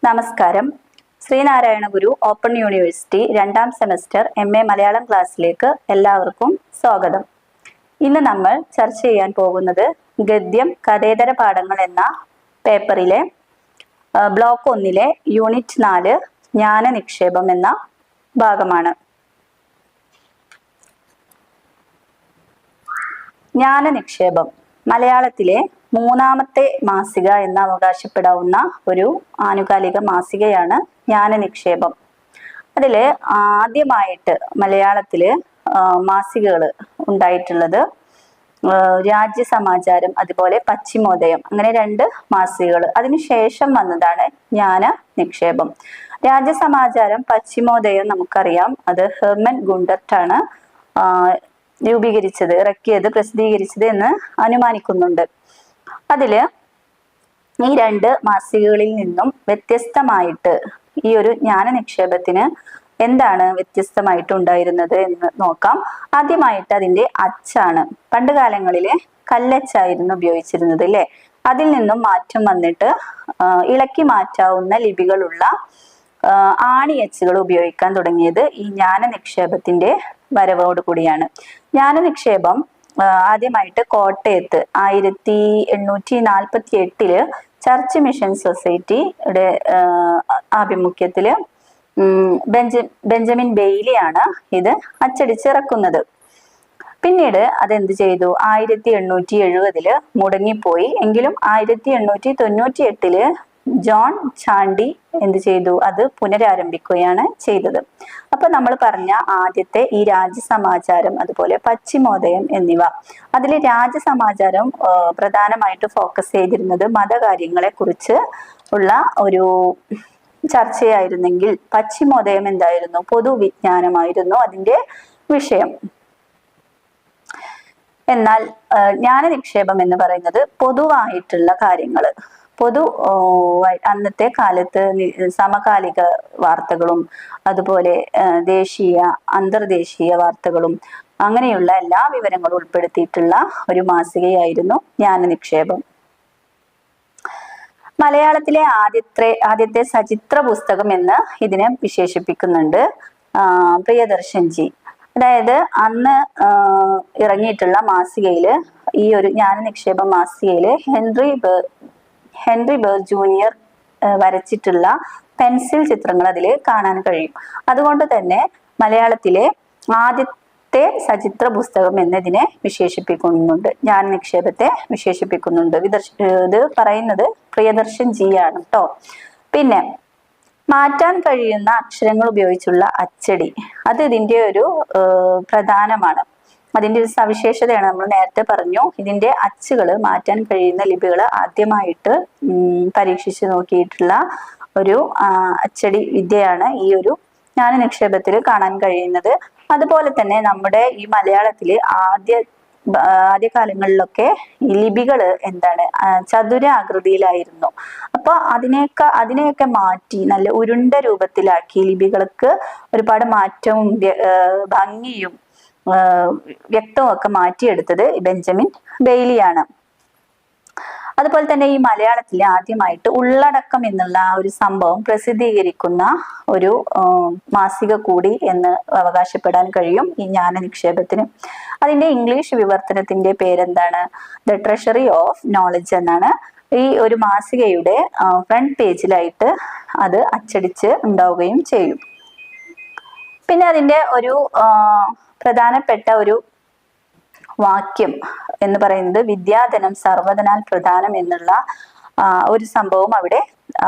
നമസ്കാരം. Sreenarayana Guru open university 2ാം semester MA Malayalam ക്ലാസ്സിലേക്ക് എല്ലാവർക്കും സ്വാഗതം. ഇന്ന് നമ്മൾ ചർച്ച ചെയ്യാൻ പോകുന്നത് ഗദ്യം കഥേതര പാഠങ്ങൾ എന്ന പേപ്പറിലെ ബ്ലോക്ക് 1 യൂണിറ്റ് 4 ജ്ഞാന നിക്ഷേപം എന്ന ഭാഗമാണ്. ജ്ഞാന നിക്ഷേപം മലയാളത്തിലെ 3ാമത്തെ മാസിക എന്ന് അവകാശപ്പെടാവുന്ന ഒരു ആനുകാലിക മാസികയാണ് ജ്ഞാന നിക്ഷേപം. അതില് ആദ്യമായിട്ട് മലയാളത്തില് മാസികകൾ ഉണ്ടായിട്ടുള്ളത് രാജ്യസമാചാരം, അതുപോലെ പശ്ചിമോദയം, അങ്ങനെ 2 മാസികകൾ. അതിനുശേഷം വന്നതാണ് ജ്ഞാന നിക്ഷേപം. രാജ്യസമാചാരം, പശ്ചിമോദയം നമുക്കറിയാം, അത് ഹെർമൻ ഗുണ്ടർട്ടാണ് രൂപീകരിച്ചത്, ഇറക്കിയത്, പ്രസിദ്ധീകരിച്ചത് എന്ന് അനുമാനിക്കുന്നുണ്ട്. അതില് ഈ 2 മാസികകളിൽ നിന്നും വ്യത്യസ്തമായിട്ട് ഈ ഒരു ജ്ഞാന നിക്ഷേപത്തിന് എന്താണ് വ്യത്യസ്തമായിട്ട് ഉണ്ടായിരുന്നത് എന്ന് നോക്കാം. ആദ്യമായിട്ട് അതിന്റെ അച്ചാണ്. പണ്ട് കാലങ്ങളിലെ കല്ലച്ചായിരുന്നു ഉപയോഗിച്ചിരുന്നത് അല്ലെ. അതിൽ നിന്നും മാറ്റം വന്നിട്ട് ഇളക്കി മാറ്റാവുന്ന ലിപികളുള്ള ആണിയച്ചുകൾ ഉപയോഗിക്കാൻ തുടങ്ങിയത് ഈ ജ്ഞാന നിക്ഷേപത്തിന്റെ വരവോട് കൂടിയാണ്. ജ്ഞാന നിക്ഷേപം ആദ്യമായിട്ട് കോട്ടയത്ത് 1848 ചർച്ച് മിഷൻ സൊസൈറ്റിയുടെ ആഭിമുഖ്യത്തില് ബെഞ്ചമിൻ ബെയ്ലിയാണ് ഇത് അച്ചടിച്ചിറക്കുന്നത്. പിന്നീട് അതെന്ത് ചെയ്തു, 1870 മുടങ്ങിപ്പോയി. എങ്കിലും 1898 ജോൺ ചാണ്ടി എന്ത് ചെയ്തു, അത് പുനരാരംഭിക്കുകയാണ് ചെയ്തത്. അപ്പൊ നമ്മൾ പറഞ്ഞ ആദ്യത്തെ ഈ രാജ്യസമാചാരം, അതുപോലെ പശ്ചിമോദയം എന്നിവ, അതിൽ രാജ്യസമാചാരം പ്രധാനമായിട്ട് ഫോക്കസ് ചെയ്തിരുന്നത് മതകാര്യങ്ങളെ കുറിച്ച് ഉള്ള ഒരു ചർച്ചയായിരുന്നെങ്കിൽ പശ്ചിമോദയം എന്തായിരുന്നു, പൊതുവിജ്ഞാനമായിരുന്നു അതിന്റെ വിഷയം. എന്നാൽ ജ്ഞാന നിക്ഷേപം എന്ന് പറയുന്നത് പൊതുവായിട്ടുള്ള കാര്യങ്ങൾ, അന്നത്തെ കാലത്ത് സമകാലിക വാർത്തകളും അതുപോലെ ദേശീയ അന്തർദേശീയ വാർത്തകളും അങ്ങനെയുള്ള എല്ലാ വിവരങ്ങളും ഉൾപ്പെടുത്തിയിട്ടുള്ള ഒരു മാസികയായിരുന്നു ജ്ഞാന നിക്ഷേപം. മലയാളത്തിലെ ആദ്യത്തെ സചിത്ര പുസ്തകം എന്ന് ഇതിനെ വിശേഷിപ്പിക്കുന്നുണ്ട് പ്രിയദർശൻജി. അതായത് അന്ന് ഇറങ്ങിയിട്ടുള്ള മാസികയില്, ഈ ഒരു ജ്ഞാന നിക്ഷേപ മാസികയില് ഹെൻറി ബേർ ജൂനിയർ വരച്ചിട്ടുള്ള പെൻസിൽ ചിത്രങ്ങൾ അതിൽ കാണാൻ കഴിയും. അതുകൊണ്ട് തന്നെ മലയാളത്തിലെ ആദ്യത്തെ സചിത്ര പുസ്തകം എന്നതിനെ വിശേഷിപ്പിക്കുന്നുണ്ട്, ജ്ഞാന നിക്ഷേപത്തെ വിശേഷിപ്പിക്കുന്നുണ്ട്. ഇത് പറയുന്നത് പ്രിയദർശൻ ജി ആണ് കേട്ടോ. പിന്നെ മാറ്റാൻ കഴിയുന്ന അക്ഷരങ്ങൾ ഉപയോഗിച്ചുള്ള അച്ചടി, അത് ഇതിന്റെ ഒരു പ്രധാനമാണ്. അതിന്റെ ഒരു സവിശേഷതയാണ്. നമ്മൾ നേരത്തെ പറഞ്ഞു, ഇതിന്റെ അച്ചുകൾ മാറ്റാൻ കഴിയുന്ന ലിപികൾ ആദ്യമായിട്ട് പരീക്ഷിച്ചു നോക്കിയിട്ടുള്ള ഒരു അച്ചടി വിദ്യയാണ് ഈ ഒരു ജ്ഞാന നിക്ഷേപത്തിൽ കാണാൻ കഴിയുന്നത്. അതുപോലെ തന്നെ നമ്മുടെ ഈ മലയാളത്തില് ആദ്യകാലങ്ങളിലൊക്കെ ഈ ലിപികള് എന്താണ്, ചതുരാകൃതിയിലായിരുന്നു. അപ്പൊ അതിനെയൊക്കെ മാറ്റി നല്ല ഉരുണ്ട രൂപത്തിലാക്കി ലിപികൾക്ക് ഒരുപാട് മാറ്റവും ഭംഗിയും വ്യക്തവും ഒക്കെ മാറ്റിയെടുത്തത് ബെഞ്ചമിൻ ബെയ്ലിയാണ്. അതുപോലെ തന്നെ ഈ മലയാളത്തിൽ ആദ്യമായിട്ട് ഉള്ളടക്കം എന്നുള്ള ഒരു സംഭവം പ്രസിദ്ധീകരിക്കുന്ന ഒരു മാസിക കൂടി എന്ന് അവകാശപ്പെടാൻ കഴിയും ഈ ജ്ഞാന നിക്ഷേപത്തിന്. അതിന്റെ ഇംഗ്ലീഷ് വിവർത്തനത്തിന്റെ പേരെന്താണ്, ദ ട്രഷറി ഓഫ് നോളജ് എന്നാണ്. ഈ ഒരു മാസികയുടെ ഫ്രണ്ട് പേജിലായിട്ട് അത് അച്ചടിച്ച് ഉണ്ടാവുകയും ചെയ്യും. പിന്നെ അതിന്റെ ഒരു പ്രധാനപ്പെട്ട ഒരു വാക്യം എന്ന് പറയുന്നത് വിദ്യാധനം സർവ്വധനാൽ പ്രധാനം എന്നുള്ള ഒരു സംഭവം അവിടെ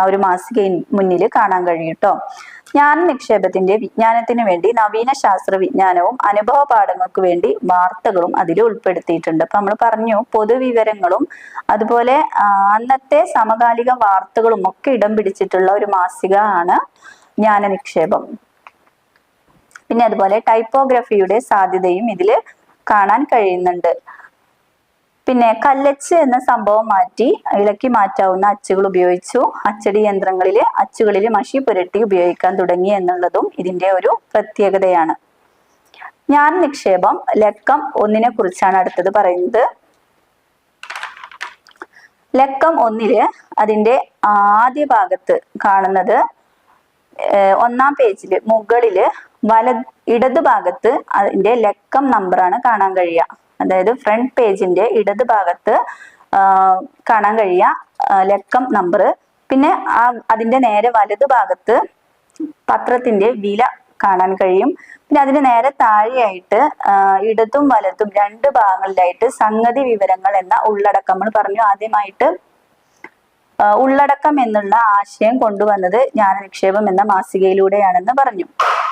ഒരു മാസിക മുന്നിൽ കാണാൻ കഴിയും ട്ടോ. ജ്ഞാന നിക്ഷേപത്തിന്റെ വിജ്ഞാനത്തിന് വേണ്ടി നവീന ശാസ്ത്ര വിജ്ഞാനവും അനുഭവ പാഠങ്ങൾക്ക് വേണ്ടി വാർത്തകളും അതിൽ ഉൾപ്പെടുത്തിയിട്ടുണ്ട്. അപ്പൊ നമ്മൾ പറഞ്ഞു, പൊതുവിവരങ്ങളും അതുപോലെ അന്നത്തെ സമകാലിക വാർത്തകളും ഒക്കെ ഇടം പിടിച്ചിട്ടുള്ള ഒരു മാസിക ആണ് ജ്ഞാന നിക്ഷേപം. പിന്നെ അതുപോലെ ടൈപ്പോഗ്രഫിയുടെ സാധ്യതയും ഇതില് കാണാൻ കഴിയുന്നുണ്ട്. പിന്നെ കല്ലച്ച് എന്ന സംഭവം മാറ്റി ഇളക്കി മാറ്റാവുന്ന അച്ചുകൾ ഉപയോഗിച്ചു. അച്ചടി അച്ചുകളിൽ മഷി പുരട്ടി ഉപയോഗിക്കാൻ തുടങ്ങി എന്നുള്ളതും ഇതിന്റെ ഒരു പ്രത്യേകതയാണ്. ജ്ഞാന നിക്ഷേപം ലക്കം 1 കുറിച്ചാണ് അടുത്തത് പറയുന്നത്. ലക്കം 1 അതിന്റെ ആദ്യ ഭാഗത്ത് കാണുന്നത് ഒന്നാം പേജില് മുകളില് ഇടത് ഭാഗത്ത് അതിന്റെ ലക്കം നമ്പറാണ് കാണാൻ കഴിയുക. അതായത് ഫ്രണ്ട് പേജിന്റെ ഇടത് ഭാഗത്ത് കാണാൻ കഴിയുക ലക്കം നമ്പർ. പിന്നെ അതിന്റെ നേരെ വലതു ഭാഗത്ത് പത്രത്തിന്റെ വില കാണാൻ കഴിയും. പിന്നെ അതിന് നേരെ താഴെയായിട്ട് ഇടതും വലതും 2 ഭാഗങ്ങളിലായിട്ട് സംഗതി വിവരങ്ങൾ എന്ന ഉള്ളടക്കം, നമ്മൾ പറഞ്ഞു ആദ്യമായിട്ട് ഉള്ളടക്കം എന്നുള്ള ആശയം കൊണ്ടുവന്നത് ജ്ഞാനനിക്ഷേപം എന്ന മാസികയിലൂടെയാണെന്ന് പറഞ്ഞു.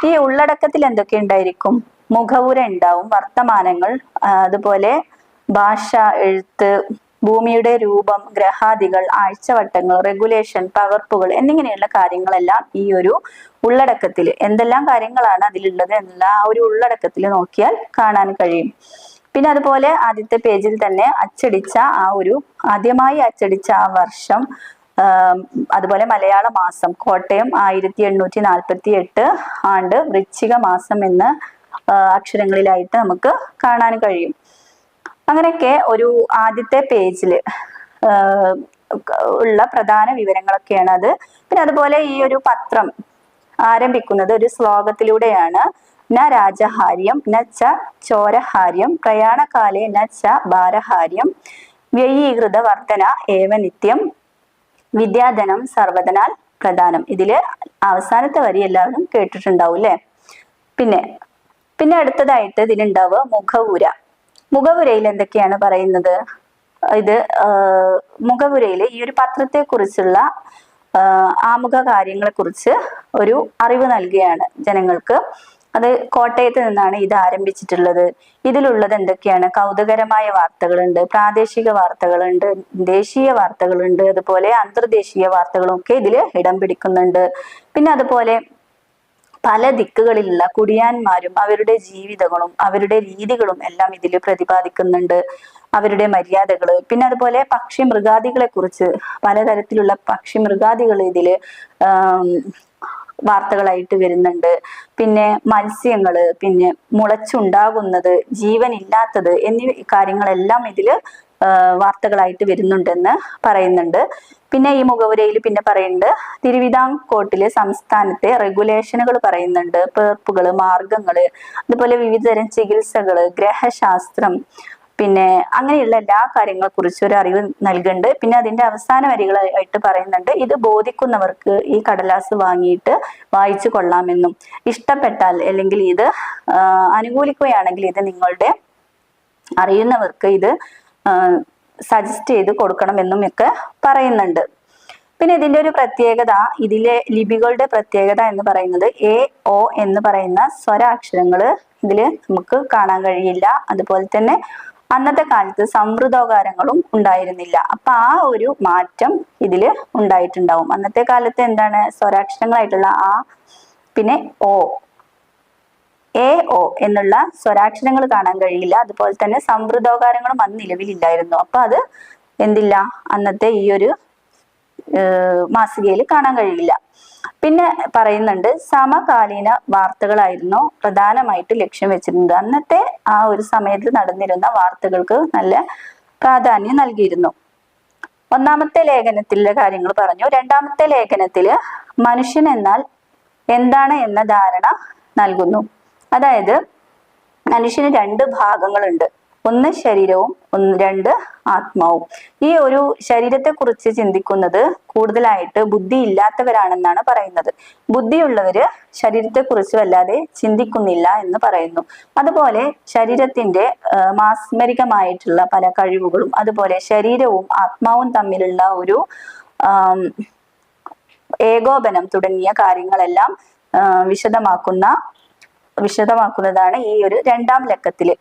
ഈ ഉള്ളടക്കത്തിൽ എന്തൊക്കെ ഉണ്ടായിരിക്കും? മുഖവുര ഉണ്ടാവും, വർത്തമാനങ്ങൾ, അതുപോലെ ഭാഷ, എഴുത്ത്, ഭൂമിയുടെ രൂപം, ഗ്രഹാദികൾ, ആഴ്ചവട്ടങ്ങൾ, റെഗുലേഷൻ, പകർപ്പുകൾ എന്നിങ്ങനെയുള്ള കാര്യങ്ങളെല്ലാം ഈ ഒരു ഉള്ളടക്കത്തിൽ എന്തെല്ലാം കാര്യങ്ങളാണ് അതിലുള്ളത് എന്നുള്ള ആ ഒരു ഉള്ളടക്കത്തിൽ നോക്കിയാൽ കാണാൻ കഴിയും. പിന്നെ അതുപോലെ ആദ്യത്തെ പേജിൽ തന്നെ ആദ്യമായി അച്ചടിച്ച ആ വർഷം, അതുപോലെ മലയാള മാസം കോട്ടയം 1848 ആണ്ട് വൃശ്ചിക മാസം എന്ന അക്ഷരങ്ങളിലായിട്ട് നമുക്ക് കാണാൻ കഴിയും. അങ്ങനെയൊക്കെ ഒരു ആദ്യത്തെ പേജിൽ ഉള്ള പ്രധാന വിവരങ്ങളൊക്കെയാണ് അത്. പിന്നെ അതുപോലെ ഈ ഒരു പത്രം ആരംഭിക്കുന്നത് ഒരു ശ്ലോകത്തിലൂടെയാണ്. ന രാജഹാര്യം ന ച ചോരഹാര്യം പ്രയാണകാലേ ന ച ഭാരഹാര്യം വ്യയീകൃത വർധന ഏവ നിത്യം വിദ്യാധനം സർവധനാൽ പ്രധാനം. ഇതില് അവസാനത്തെ വരി എല്ലാവരും കേട്ടിട്ടുണ്ടാവും അല്ലെ. പിന്നെ അടുത്തതായിട്ട് ഇതിലുണ്ടാവുക മുഖവുര. മുഖവുരയിൽ എന്തൊക്കെയാണ് പറയുന്നത്? ഇത് മുഖവുരയിൽ ഈ ഒരു പത്രത്തെ കുറിച്ചുള്ള ആമുഖ കാര്യങ്ങളെ കുറിച്ച് ഒരു അറിവ് നൽകുകയാണ് ജനങ്ങൾക്ക്. അത് കോട്ടയത്ത് നിന്നാണ് ഇത് ആരംഭിച്ചിട്ടുള്ളത്. ഇതിലുള്ളത് എന്തൊക്കെയാണ്? കൗതുകരമായ വാർത്തകളുണ്ട്, പ്രാദേശിക വാർത്തകളുണ്ട്, ദേശീയ വാർത്തകളുണ്ട്, അതുപോലെ അന്തർദേശീയ വാർത്തകളും ഒക്കെ ഇതിൽ ഇടം പിടിക്കുന്നുണ്ട്. പിന്നെ അതുപോലെ പല ദിക്കുകളിലുള്ള കുടിയാന്മാരും അവരുടെ ജീവിതങ്ങളും അവരുടെ രീതികളും എല്ലാം ഇതിൽ പ്രതിപാദിക്കുന്നുണ്ട്, അവരുടെ മര്യാദകള്. പിന്നെ അതുപോലെ പക്ഷി മൃഗാദികളെ കുറിച്ച് പലതരത്തിലുള്ള പക്ഷി മൃഗാദികൾ ഇതില് വാർത്തകളായിട്ട് വരുന്നുണ്ട്. പിന്നെ മത്സ്യങ്ങള്, പിന്നെ മുളച്ചുണ്ടാകുന്നത്, ജീവനില്ലാത്തത് എന്നീ കാര്യങ്ങളെല്ലാം ഇതില് വാർത്തകളായിട്ട് വരുന്നുണ്ടെന്ന് പറയുന്നുണ്ട്. പിന്നെ ഈ മുഖവുരയിൽ പിന്നെ പറയുന്നുണ്ട് തിരുവിതാംകോട്ടിലെ സംസ്ഥാനത്തെ റെഗുലേഷനുകൾ പറയുന്നുണ്ട്, പേർപ്പുകള്, മാർഗങ്ങള്, അതുപോലെ വിവിധ തരം ചികിത്സകള്, ഗ്രഹശാസ്ത്രം, പിന്നെ അങ്ങനെയുള്ള എല്ലാ കാര്യങ്ങളെ കുറിച്ച് ഒരു അറിവ് നൽകുന്നുണ്ട്. പിന്നെ അതിന്റെ അവസാന വരികളായിട്ട് പറയുന്നുണ്ട് ഇത് ബോധിക്കുന്നവർക്ക് ഈ കടലാസ് വാങ്ങിയിട്ട് വായിച്ചു കൊള്ളാമെന്നും, ഇഷ്ടപ്പെട്ടാൽ അല്ലെങ്കിൽ ഇത് അനുകൂലിക്കുകയാണെങ്കിൽ ഇത് നിങ്ങളുടെ അറിയുന്നവർക്ക് ഇത് സജസ്റ്റ് ചെയ്ത് കൊടുക്കണമെന്നും ഒക്കെ പറയുന്നുണ്ട്. പിന്നെ ഇതിന്റെ ഒരു പ്രത്യേകത, ഇതിലെ ലിപികളുടെ പ്രത്യേകത എന്ന് പറയുന്നത് A-O എന്ന് പറയുന്ന സ്വരാക്ഷരങ്ങള് ഇതില് നമുക്ക് കാണാൻ കഴിയില്ല. അതുപോലെ തന്നെ അന്നത്തെ കാലത്ത് സംവൃതോകാരങ്ങളും ഉണ്ടായിരുന്നില്ല. അപ്പൊ ആ ഒരു മാറ്റം ഇതില് ഉണ്ടായിട്ടുണ്ടാവും. അന്നത്തെ കാലത്ത് എന്താണ് സ്വരാക്ഷരങ്ങളായിട്ടുള്ള ആ, പിന്നെ A-O എന്നുള്ള സ്വരാക്ഷരങ്ങൾ കാണാൻ കഴിയില്ല. അതുപോലെ തന്നെ സംവൃതോകാരങ്ങളും അന്ന് നിലവിലില്ലായിരുന്നു. അപ്പൊ അത് എന്തില്ല, അന്നത്തെ ഈ ഒരു മാസികയിൽ കാണാൻ കഴിയില്ല. പിന്നെ പറയുന്നുണ്ട് സമകാലീന വാർത്തകളായിരുന്നു പ്രധാനമായിട്ട് ലക്ഷ്യം വെച്ചിരുന്നത്. അന്നത്തെ ആ ഒരു സമയത്ത് നടന്നിരുന്ന വാർത്തകൾക്ക് നല്ല പ്രാധാന്യം നൽകിയിരുന്നു. ഒന്നാമത്തെ ലേഖനത്തിലെ കാര്യങ്ങൾ പറഞ്ഞു. രണ്ടാമത്തെ ലേഖനത്തില് മനുഷ്യൻ എന്നാൽ എന്താണ് എന്ന ധാരണ നൽകുന്നു. അതായത് മനുഷ്യന് 2 ഭാഗങ്ങളുണ്ട്, ഒന്ന് ശരീരവും രണ്ട് ആത്മാവും. ഈ ഒരു ശരീരത്തെ കുറിച്ച് ചിന്തിക്കുന്നത് കൂടുതലായിട്ട് ബുദ്ധി ഇല്ലാത്തവരാണെന്നാണ് പറയുന്നത്. ബുദ്ധിയുള്ളവര് ശരീരത്തെ കുറിച്ച് വല്ലാതെ ചിന്തിക്കുന്നില്ല എന്ന് പറയുന്നു. അതുപോലെ ശരീരത്തിന്റെ മാസ്മരികമായിട്ടുള്ള പല കഴിവുകളും, അതുപോലെ ശരീരവും ആത്മാവും തമ്മിലുള്ള ഒരു ഏകോപനം തുടങ്ങിയ കാര്യങ്ങളെല്ലാം വിശദമാക്കുന്നതാണ് ഈ ഒരു 2ാം ലക്കത്തില്.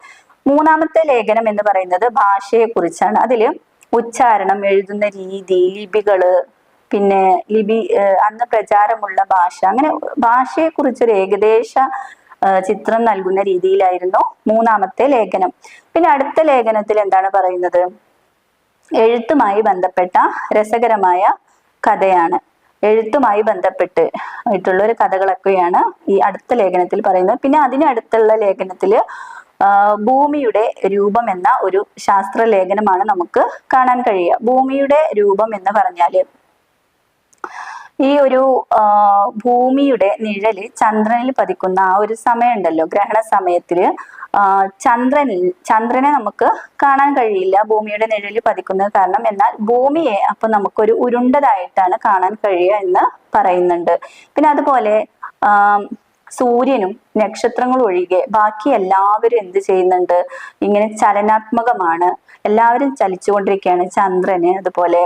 മൂന്നാമത്തെ ലേഖനം എന്ന് പറയുന്നത് ഭാഷയെ കുറിച്ചാണ്. അതില് ഉച്ചാരണം, എഴുതുന്ന രീതി, ലിപികള്, പിന്നെ അന്ന് പ്രചാരമുള്ള ഭാഷ, അങ്ങനെ ഭാഷയെ കുറിച്ചൊരു ഏകദേശ ചിത്രം നൽകുന്ന രീതിയിലായിരുന്നു മൂന്നാമത്തെ ലേഖനം. പിന്നെ അടുത്ത ലേഖനത്തിൽ എന്താണ് പറയുന്നത്? എഴുത്തുമായി ബന്ധപ്പെട്ട രസകരമായ കഥയാണ്. എഴുത്തുമായി ബന്ധപ്പെട്ട് ആയിട്ടുള്ള ഒരു കഥകളൊക്കെയാണ് ഈ അടുത്ത ലേഖനത്തിൽ പറയുന്നത്. പിന്നെ അതിനടുത്തുള്ള ലേഖനത്തില് ഭൂമിയുടെ രൂപം എന്ന ഒരു ശാസ്ത്ര ലേഖനമാണ് നമുക്ക് കാണാൻ കഴിയുക. ഭൂമിയുടെ രൂപം എന്ന് പറഞ്ഞാല് ഈ ഒരു ഭൂമിയുടെ നിഴല് ചന്ദ്രനിൽ പതിക്കുന്ന ആ ഒരു സമയം ഉണ്ടല്ലോ, ഗ്രഹണ സമയത്തില് ചന്ദ്രനെ നമുക്ക് കാണാൻ കഴിയില്ല ഭൂമിയുടെ നിഴല് പതിക്കുന്നത് കാരണം. എന്നാൽ ഭൂമിയെ അപ്പൊ നമുക്കൊരു ഉരുണ്ടതായിട്ടാണ് കാണാൻ കഴിയുക എന്ന് പറയുന്നുണ്ട്. പിന്നെ അതുപോലെ സൂര്യനും നക്ഷത്രങ്ങളും ഒഴികെ ബാക്കി എല്ലാവരും എന്ത് ചെയ്യുന്നുണ്ട്, ഇങ്ങനെ ചലനാത്മകമാണ്, എല്ലാവരും ചലിച്ചുകൊണ്ടിരിക്കുകയാണ്. ചന്ദ്രന്, അതുപോലെ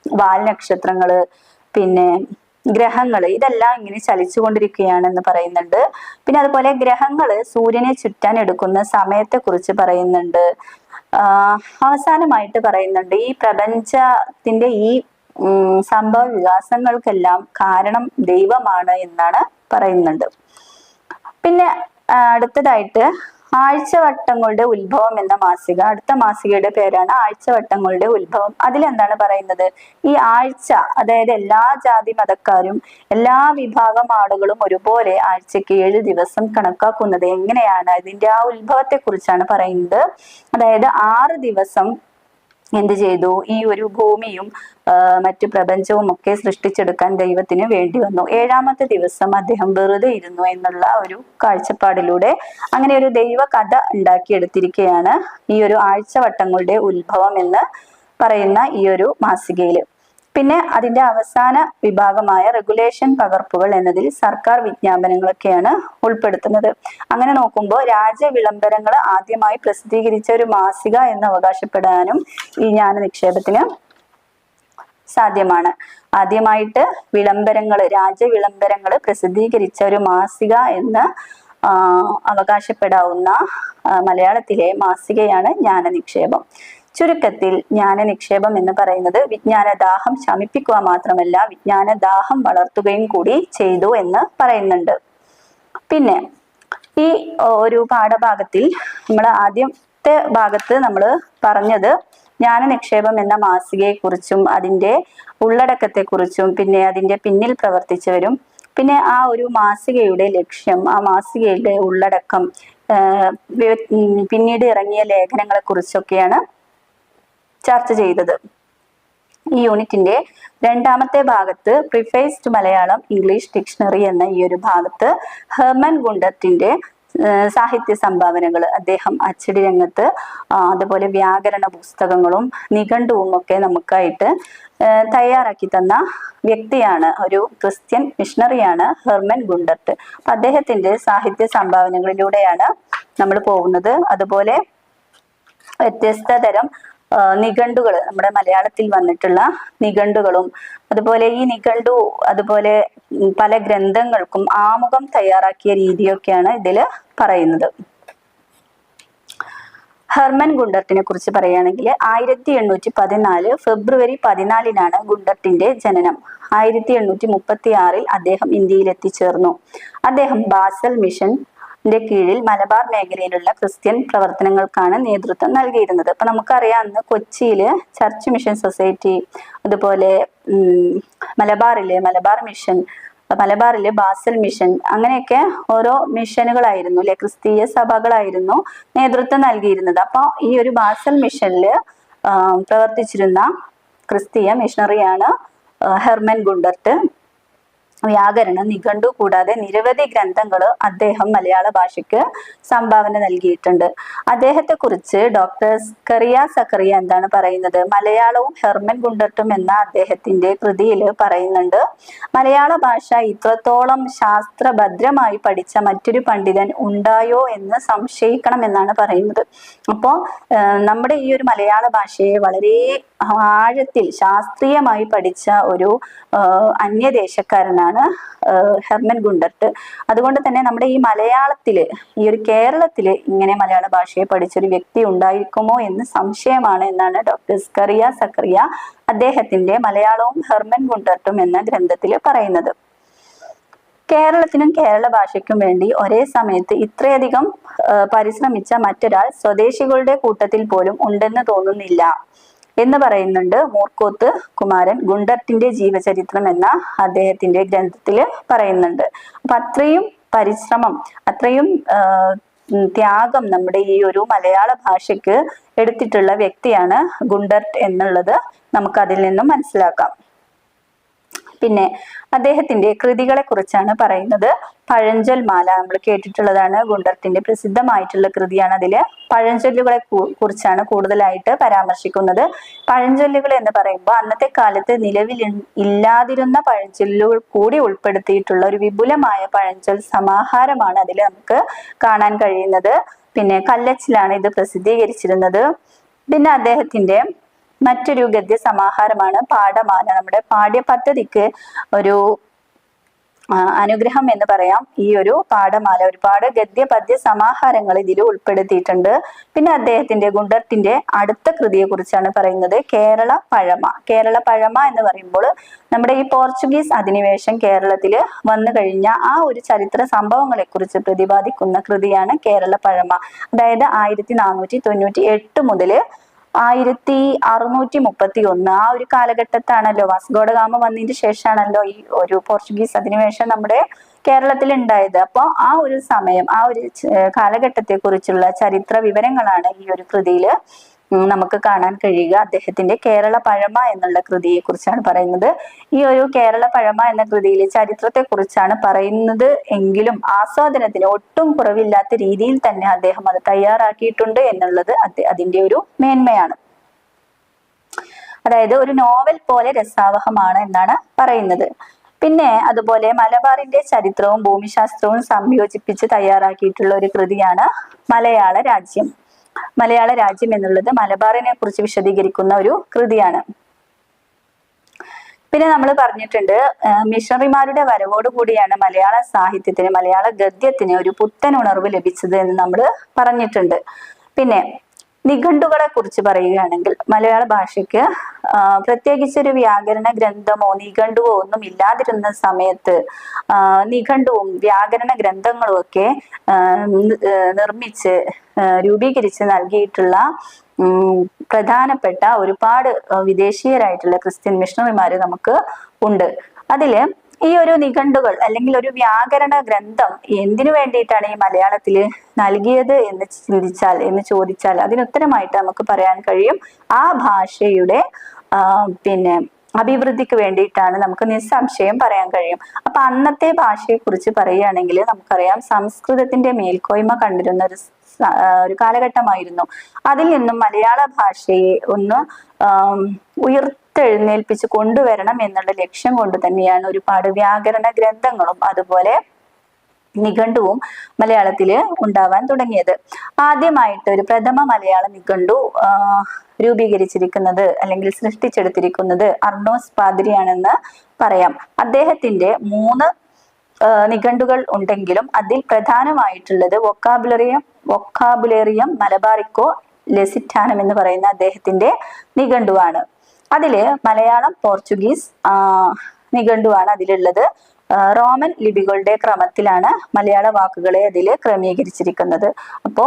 വാൽനക്ഷത്രങ്ങള്, പിന്നെ ഗ്രഹങ്ങള്, ഇതെല്ലാം ഇങ്ങനെ ചലിച്ചുകൊണ്ടിരിക്കുകയാണെന്ന് പറയുന്നുണ്ട്. പിന്നെ അതുപോലെ ഗ്രഹങ്ങള് സൂര്യനെ ചുറ്റാൻ എടുക്കുന്ന സമയത്തെ കുറിച്ച് പറയുന്നുണ്ട്. അവസാനമായിട്ട് പറയുന്നുണ്ട് ഈ പ്രപഞ്ചത്തിന്റെ ഈ സംഭവ വികാസങ്ങൾക്കെല്ലാം കാരണം ദൈവമാണ് എന്നാണ് പറയുന്നുണ്ട്. പിന്നെ അടുത്തതായിട്ട് ആഴ്ചവട്ടങ്ങളുടെ ഉത്ഭവം എന്ന മാസിക, അടുത്ത മാസികയുടെ പേരാണ് ആഴ്ചവട്ടങ്ങളുടെ ഉത്ഭവം. അതിലെന്താണ് പറയുന്നത്, ഈ ആഴ്ച, അതായത് എല്ലാ ജാതി മതക്കാരും എല്ലാ വിഭാഗം ആളുകളും ഒരുപോലെ ആഴ്ചക്ക് 7 ദിവസം കണക്കാക്കുന്നത് എങ്ങനെയാണ്, ഇതിന്റെ ആ ഉത്ഭവത്തെ കുറിച്ചാണ് പറയുന്നത്. അതായത് 6 ദിവസം എന്ത് ചെയ്തു, ഈ ഒരു ഭൂമിയും മറ്റു പ്രപഞ്ചവും ഒക്കെ സൃഷ്ടിച്ചെടുക്കാൻ ദൈവത്തിന് വേണ്ടി വന്നു. 7ാമത്തെ ദിവസം അദ്ദേഹം വെറുതെ ഇരുന്നു എന്നുള്ള ഒരു കാഴ്ചപ്പാടിലൂടെ അങ്ങനെ ഒരു ദൈവ കഥ ഉണ്ടാക്കിയെടുത്തിരിക്കുകയാണ് ഈ ഒരു ആഴ്ചവട്ടങ്ങളുടെ ഉത്ഭവം എന്ന് പറയുന്ന ഈ ഒരു മാസികയില്. പിന്നെ അതിന്റെ അവസാന വിഭാഗമായ റെഗുലേഷൻ പകർപ്പുകൾ എന്നതിൽ സർക്കാർ വിജ്ഞാപനങ്ങളൊക്കെയാണ് ഉൾപ്പെടുത്തുന്നത്. അങ്ങനെ നോക്കുമ്പോൾ രാജവിളംബരങ്ങൾ ആദ്യമായി പ്രസിദ്ധീകരിച്ച ഒരു മാസിക എന്ന് അവകാശപ്പെടാനും ഈ ജ്ഞാന നിക്ഷേപത്തിന് സാധ്യമാണ്. ആദ്യമായിട്ട് രാജവിളംബരങ്ങൾ പ്രസിദ്ധീകരിച്ച ഒരു മാസിക എന്ന് അവകാശപ്പെടാവുന്ന മലയാളത്തിലെ മാസികയാണ് ജ്ഞാന നിക്ഷേപം. ചുരുക്കത്തിൽ ജ്ഞാന നിക്ഷേപം എന്ന് പറയുന്നത് വിജ്ഞാനദാഹം ശമിപ്പിക്കുക മാത്രമല്ല വിജ്ഞാനദാഹം വളർത്തുകയും കൂടി ചെയ്തു എന്ന് പറയുന്നുണ്ട്. പിന്നെ ഈ ഒരു പാഠഭാഗത്തിൽ നമ്മൾ ആദ്യത്തെ ഭാഗത്ത് നമ്മൾ പറഞ്ഞത് ജ്ഞാന നിക്ഷേപം എന്ന മാസികയെ കുറിച്ചും അതിന്റെ ഉള്ളടക്കത്തെ കുറിച്ചും പിന്നെ അതിന്റെ പിന്നിൽ പ്രവർത്തിച്ചവരും പിന്നെ ആ ഒരു മാസികയുടെ ലക്ഷ്യം, ആ മാസികയുടെ ഉള്ളടക്കം, പിന്നീട് ഇറങ്ങിയ ലേഖനങ്ങളെ കുറിച്ചൊക്കെയാണ് ചർച്ച ചെയ്തത്. ഈ യൂണിറ്റിന്റെ 2ാമത്തെ ഭാഗത്ത് preface to Malayalam English dictionary എന്ന ഈ ഒരു ഭാഗത്ത് ഹെർമൻ ഗുണ്ടർട്ടിന്റെ സാഹിത്യ സംഭാവനകൾ, അദ്ദേഹം അച്ചടി രംഗത്ത് അതുപോലെ വ്യാകരണ പുസ്തകങ്ങളും നിഘണ്ടുവും ഒക്കെ നമുക്കായിട്ട് തയ്യാറാക്കി തന്ന വ്യക്തിയാണ്, ഒരു ക്രിസ്ത്യൻ മിഷണറിയാണ് ഹെർമൻ ഗുണ്ടർട്ട്. അപ്പൊ അദ്ദേഹത്തിന്റെ സാഹിത്യ സംഭാവനകളിലൂടെയാണ് നമ്മൾ പോകുന്നത്. അതുപോലെ വ്യത്യസ്ത തരം നിഘണ്ടുകൾ, നമ്മുടെ മലയാളത്തിൽ വന്നിട്ടുള്ള നിഘണ്ടുകളും അതുപോലെ ഈ നിഘണ്ടു അതുപോലെ പല ഗ്രന്ഥങ്ങൾക്കും ആമുഖം തയ്യാറാക്കിയ രീതിയൊക്കെയാണ് ഇതിൽ പറയുന്നത്. ഹെർമൻ ഗുണ്ടർട്ടിനെ കുറിച്ച് പറയുകയാണെങ്കിൽ 1814 ഫെബ്രുവരി 14 ഗുണ്ടർട്ടിന്റെ ജനനം. 1836 അദ്ദേഹം ഇന്ത്യയിൽ എത്തിച്ചേർന്നു. അദ്ദേഹം ബാസൽ മിഷൻ കീഴിൽ മലബാർ മേഖലയിലുള്ള ക്രിസ്ത്യൻ പ്രവർത്തനങ്ങൾക്കാണ് നേതൃത്വം നൽകിയിരുന്നത്. അപ്പൊ നമുക്കറിയാം അന്ന് കൊച്ചിയില് ചർച്ച് മിഷൻ സൊസൈറ്റി, അതുപോലെ മലബാർ മിഷൻ, മലബാറിലെ ബാസൽ മിഷൻ, അങ്ങനെയൊക്കെ ഓരോ മിഷനുകളായിരുന്നു അല്ലെ, ക്രിസ്തീയ സഭകളായിരുന്നു നേതൃത്വം നൽകിയിരുന്നത്. അപ്പൊ ഈ ഒരു ബാസൽ മിഷനില് പ്രവർത്തിച്ചിരുന്ന ക്രിസ്തീയ മിഷണറിയാണ് ഹെർമൻ ഗുണ്ടർട്ട്. വ്യാകരണ നിഘണ്ടു കൂടാതെ നിരവധി ഗ്രന്ഥങ്ങൾ അദ്ദേഹം മലയാള ഭാഷയ്ക്ക് സംഭാവന നൽകിയിട്ടുണ്ട്. അദ്ദേഹത്തെ കുറിച്ച് ഡോക്ടർ സ്കറിയ സക്കറിയ എന്താണ് പറയുന്നത്, മലയാളവും ഹെർമൻ ഗുണ്ടർട്ടും എന്ന അദ്ദേഹത്തിന്റെ കൃതിയിൽ പറയുന്നുണ്ട്, മലയാള ഭാഷ ഇത്രത്തോളം ശാസ്ത്രഭദ്രമായി പഠിച്ച മറ്റൊരു പണ്ഡിതൻ ഉണ്ടായോ എന്ന് സംശയിക്കണം എന്നാണ് പറയുന്നത്. അപ്പോ നമ്മുടെ ഈ ഒരു മലയാള ഭാഷയെ വളരെ ആഴത്തിൽ ശാസ്ത്രീയമായി പഠിച്ച ഒരു അന്യദേശക്കാരനാണ് ഹെർമൻ ഗുണ്ടർട്ട്. അതുകൊണ്ട് തന്നെ നമ്മുടെ ഈ മലയാളത്തില്, ഈ ഒരു കേരളത്തില് ഇങ്ങനെ മലയാള ഭാഷയെ പഠിച്ചൊരു വ്യക്തി ഉണ്ടായിരിക്കുമോ എന്ന് സംശയമാണ് എന്നാണ് ഡോക്ടർ സ്കറിയ സക്കറിയ അദ്ദേഹത്തിന്റെ മലയാളവും ഹെർമൻ ഗുണ്ടർട്ടും എന്ന ഗ്രന്ഥത്തിൽ പറയുന്നത്. കേരളത്തിനും കേരള ഭാഷയ്ക്കും വേണ്ടി ഒരേ സമയത്ത് ഇത്രയധികം പരിശ്രമിച്ച മറ്റൊരാൾ സ്വദേശികളുടെ കൂട്ടത്തിൽ പോലും ഉണ്ടെന്ന് തോന്നുന്നില്ല എന്ന് പറയുന്നുണ്ട് മൂർക്കോത്ത് കുമാരൻ ഗുണ്ടർട്ടിന്റെ ജീവചരിത്രം എന്ന അദ്ദേഹത്തിന്റെ ഗ്രന്ഥത്തിൽ പറയുന്നുണ്ട്. അപ്പൊ അത്രയും പരിശ്രമം, അത്രയും ത്യാഗം നമ്മുടെ ഈ ഒരു മലയാള ഭാഷയ്ക്ക് എടുത്തിട്ടുള്ള വ്യക്തിയാണ് ഗുണ്ടർട്ട് എന്നുള്ളത് നമുക്ക് അതിൽ നിന്നും മനസ്സിലാക്കാം. പിന്നെ അദ്ദേഹത്തിന്റെ കൃതികളെ കുറിച്ചാണ് പറയുന്നത്. പഴഞ്ചൊൽ മാല നമ്മൾ കേട്ടിട്ടുള്ളതാണ്. ഗുണ്ടർട്ടിന്റെ പ്രസിദ്ധമായിട്ടുള്ള കൃതിയാണ്. അതില് പഴഞ്ചൊല്ലുകളെ കുറിച്ചാണ് കൂടുതലായിട്ട് പരാമർശിക്കുന്നത്. പഴഞ്ചൊല്ലുകൾ എന്ന് പറയുമ്പോൾ അന്നത്തെ കാലത്ത് നിലവിൽ ഇല്ലാതിരുന്ന പഴഞ്ചൊല്ലുകൾ കൂടി ഉൾപ്പെടുത്തിയിട്ടുള്ള ഒരു വിപുലമായ പഴഞ്ചൊൽ സമാഹാരമാണ് അതിൽ നമുക്ക് കാണാൻ കഴിയുന്നത്. പിന്നെ കല്ലച്ചിലാണ് ഇത് പ്രസിദ്ധീകരിച്ചിരുന്നത്. പിന്നെ അദ്ദേഹത്തിന്റെ മറ്റൊരു ഗദ്യ സമാഹാരമാണ് പാഠമാല. നമ്മുടെ പാഠ്യപദ്ധതിക്ക് ഒരു അനുഗ്രഹം എന്ന് പറയാം ഈ ഒരു പാഠമാല. ഒരുപാട് ഗദ്യ പദ്യ സമാഹാരങ്ങൾ ഇതിൽ ഉൾപ്പെടുത്തിയിട്ടുണ്ട്. പിന്നെ അദ്ദേഹത്തിന്റെ ഗുണ്ടർട്ടിന്റെ അടുത്ത കൃതിയെ കുറിച്ചാണ് പറയുന്നത്, കേരള പഴമ. കേരള പഴമ എന്ന് പറയുമ്പോൾ നമ്മുടെ ഈ പോർച്ചുഗീസ് അധിനിവേശം കേരളത്തിൽ വന്നു കഴിഞ്ഞ ആ ഒരു ചരിത്ര സംഭവങ്ങളെ കുറിച്ച് പ്രതിപാദിക്കുന്ന കൃതിയാണ് കേരള പഴമ. അതായത് 1498 മുതൽ 1631 ആ ഒരു കാലഘട്ടത്താണല്ലോ, വാസ്കോഡഗാമ വന്നതിന് ശേഷമാണല്ലോ ഈ ഒരു പോർച്ചുഗീസ് അധിനിവേശം നമ്മുടെ കേരളത്തിൽ ഉണ്ടായത്. അപ്പോൾ ആ ഒരു സമയം, ആ ഒരു കാലഘട്ടത്തെ കുറിച്ചുള്ള ചരിത്ര വിവരങ്ങളാണ് ഈ ഒരു കൃതിയിൽ നമുക്ക് കാണാൻ കഴിയുക. അദ്ദേഹത്തിന്റെ കേരള പഴമ എന്നുള്ള കൃതിയെ കുറിച്ചാണ് പറയുന്നത്. ഈ ഒരു കേരള പഴമ എന്ന കൃതിയിൽ ചരിത്രത്തെ കുറിച്ചാണ് പറയുന്നത് എങ്കിലും ആസ്വാദനത്തിന് ഒട്ടും കുറവില്ലാത്ത രീതിയിൽ തന്നെ അദ്ദേഹം അത് തയ്യാറാക്കിയിട്ടുണ്ട് എന്നുള്ളത് അതിന്റെ ഒരു മേന്മയാണ്. അതായത് ഒരു നോവൽ പോലെ രസാവഹമാണ് എന്നാണ് പറയുന്നത്. പിന്നെ അതുപോലെ മലബാറിന്റെ ചരിത്രവും ഭൂമിശാസ്ത്രവും സംയോജിപ്പിച്ച് തയ്യാറാക്കിയിട്ടുള്ള ഒരു കൃതിയാണ് മലയാള രാജ്യം. മലയാള രാജ്യം എന്നുള്ളത് മലബാറിനെ കുറിച്ച് വിശദീകരിക്കുന്ന ഒരു കൃതിയാണ്. പിന്നെ നമ്മൾ പറഞ്ഞിട്ടുണ്ട്, മിഷണറിമാരുടെ വരവോട് കൂടിയാണ് മലയാള സാഹിത്യത്തിന്, മലയാള ഗദ്യത്തിന് ഒരു പുത്തൻ ഉണർവ് ലഭിച്ചത് എന്ന് നമ്മൾ പറഞ്ഞിട്ടുണ്ട്. പിന്നെ നിഘണ്ടുകളെ കുറിച്ച് പറയുകയാണെങ്കിൽ മലയാള ഭാഷയ്ക്ക് പ്രത്യേകിച്ചൊരു വ്യാകരണ ഗ്രന്ഥമോ നിഘണ്ടുവോ ഒന്നും ഇല്ലാതിരുന്ന സമയത്ത് നിഘണ്ടുവും വ്യാകരണ ഗ്രന്ഥങ്ങളും ഒക്കെ നിർമ്മിച്ച് രൂപീകരിച്ച് നൽകിയിട്ടുള്ള പ്രധാനപ്പെട്ട ഒരുപാട് വിദേശീയരായിട്ടുള്ള ക്രിസ്ത്യൻ മിഷണറിമാര് നമുക്ക് ഉണ്ട്. അതില് ഈ ഒരു നിഘണ്ടുകൾ അല്ലെങ്കിൽ ഒരു വ്യാകരണ ഗ്രന്ഥം എന്തിനു വേണ്ടിയിട്ടാണ് ഈ മലയാളത്തിൽ നൽകിയത് എന്ന് ചോദിച്ചാൽ അതിനുത്തരമായിട്ട് നമുക്ക് പറയാൻ കഴിയും, ആ ഭാഷയുടെ പിന്നെ അഭിവൃദ്ധിക്ക് വേണ്ടിയിട്ടാണ് നമുക്ക് നിസ്സംശയം പറയാൻ കഴിയും. അപ്പൊ അന്നത്തെ ഭാഷയെ കുറിച്ച് പറയുകയാണെങ്കിൽ നമുക്കറിയാം, സംസ്കൃതത്തിന്റെ മേൽക്കോയ്മ കണ്ടിരുന്ന ഒരു കാലഘട്ടമായിരുന്നു. അതിൽ നിന്നും മലയാള ഭാഷയെ ഒന്ന് ഉയർത്തെഴുന്നേൽപ്പിച്ച് കൊണ്ടുവരണം എന്നുള്ള ലക്ഷ്യം കൊണ്ട് തന്നെയാണ് ഒരുപാട് വ്യാകരണ ഗ്രന്ഥങ്ങളും അതുപോലെ നിഘണ്ടുവും മലയാളത്തില് ഉണ്ടാവാൻ തുടങ്ങിയത്. ആദ്യമായിട്ട് ഒരു പ്രഥമ മലയാള നിഘണ്ടു രൂപീകരിച്ചിരിക്കുന്നത് അല്ലെങ്കിൽ സൃഷ്ടിച്ചെടുത്തിരിക്കുന്നത് അർണോസ് പാതിരിയാണെന്ന് പറയാം. അദ്ദേഹത്തിന്റെ 3 നിഘണ്ടുകൾ ഉണ്ടെങ്കിലും അതിൽ പ്രധാനമായിട്ടുള്ളത് വൊക്കാബുലേറിയം മലബാറിക്കോ ലെസിറ്റാനം എന്ന് പറയുന്ന അദ്ദേഹത്തിന്റെ നിഘണ്ടുവാണ്. അതില് മലയാളം പോർച്ചുഗീസ് നിഘണ്ടുവാണ് അതിലുള്ളത്. റോമൻ ലിപികളുടെ ക്രമത്തിലാണ് മലയാള വാക്കുകളെ അതിൽ ക്രമീകരിച്ചിരിക്കുന്നത്. അപ്പോ